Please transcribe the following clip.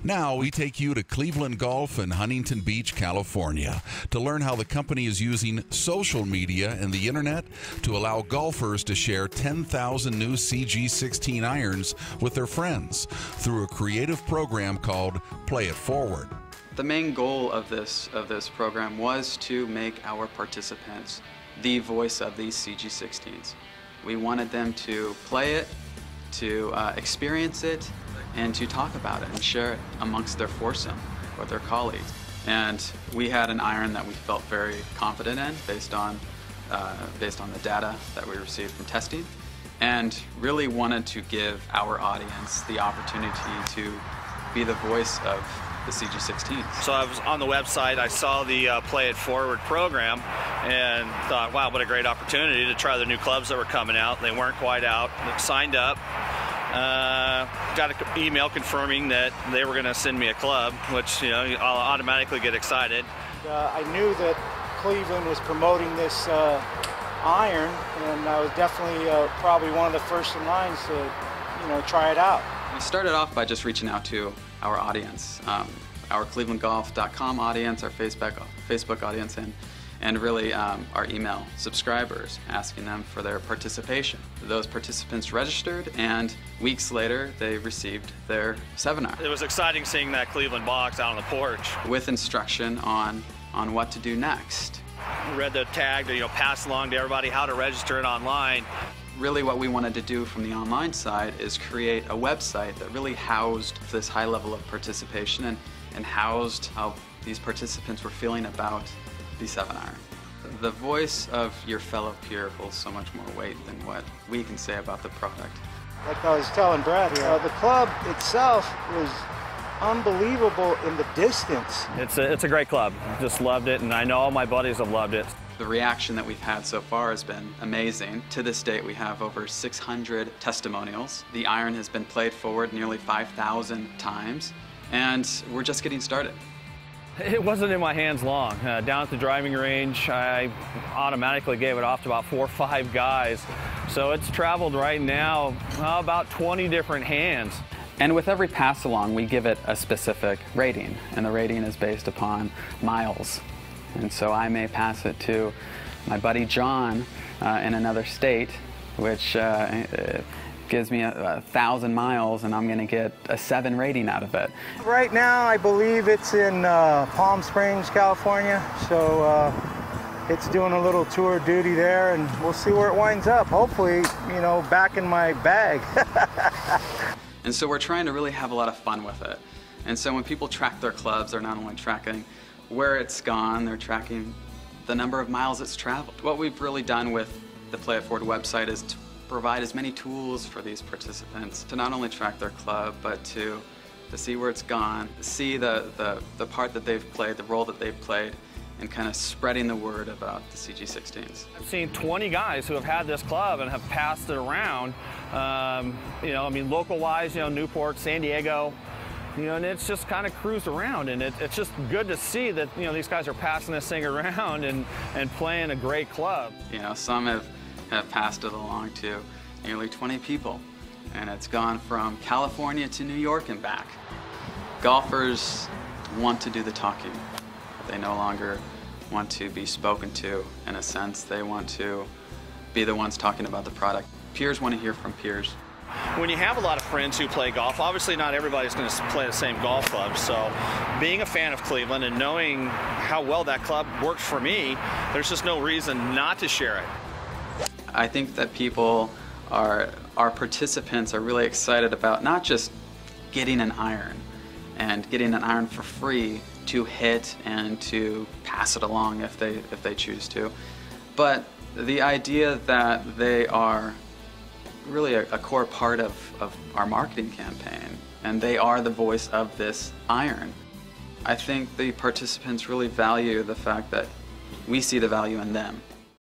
Now we take you to Cleveland Golf in Huntington Beach, California, to learn how the company is using social media and the internet to allow golfers to share 10,000 new CG16 irons with their friends through a creative program called Play It Forward. The main goal of this program was to make our participants the voice of these CG16s. We wanted them to play it, to experience it, and to talk about it and share it amongst their foursome with their colleagues. And we had an iron that we felt very confident in based on the data that we received from testing, and really wanted to give our audience the opportunity to be the voice of the CG16. So I was on the website, I saw the Play It Forward program and thought, wow, what a great opportunity to try the new clubs that were coming out. They weren't quite out. Signed up. Got an email confirming that they were going to send me a club, which, you know, I'll automatically get excited. I knew that Cleveland was promoting this iron, and I was definitely probably one of the first in lines to, you know, try it out. We started off by just reaching out to our audience, our clevelandgolf.com audience, our Facebook audience, and really our email subscribers, asking them for their participation. Those participants registered, and weeks later they received their 7-iron. It was exciting seeing that Cleveland box out on the porch. With instruction on what to do next. Read the tag to, you know, pass along to everybody how to register it online. Really what we wanted to do from the online side is create a website that really housed this high level of participation and housed how these participants were feeling about the 7-iron. The voice of your fellow peer holds so much more weight than what we can say about the product. Like I was telling Brad here, the club itself was unbelievable in the distance. It's a great club. Just loved it, and I know all my buddies have loved it. The reaction that we've had so far has been amazing. To this date, we have over 600 testimonials. The iron has been played forward nearly 5,000 times, and we're just getting started. It wasn't in my hands long. Down at the driving range, I automatically gave it off to about 4 or 5 guys. So it's traveled right now about 20 different hands. And with every pass along, we give it a specific rating, and the rating is based upon miles. And so I may pass it to my buddy John in another state, which gives me 1,000 miles, and I'm going to get a 7 rating out of it. Right now, I believe it's in Palm Springs, California. So it's doing a little tour duty there, and we'll see where it winds up. Hopefully, you know, back in my bag. And so we're trying to really have a lot of fun with it. And so when people track their clubs, they're not only tracking where it's gone, they're tracking the number of miles it's traveled. What we've really done with the Play It Forward website is to provide as many tools for these participants to not only track their club, but to see where it's gone, see the part that they've played, the role that they've played, and kind of spreading the word about the CG16s. I've seen 20 guys who have had this club and have passed it around. You know, I mean, local-wise, you know, Newport, San Diego, you know, and it's just kind of cruised around, and it's just good to see that, you know, these guys are passing this thing around and playing a great club. You know, some have passed it along to nearly 20 people, and it's gone from California to New York and back. Golfers want to do the talking. They no longer want to be spoken to, in a sense. They want to be the ones talking about the product. Peers want to hear from peers. When you have a lot of friends who play golf, obviously not everybody's going to play the same golf club. So being a fan of Cleveland and knowing how well that club worked for me, there's just no reason not to share it. I think that people our participants are really excited about not just getting an iron and getting an iron for free to hit and to pass it along if they choose to, but the idea that they are really a core part of our marketing campaign, and they are the voice of this iron. I think the participants really value the fact that we see the value in them.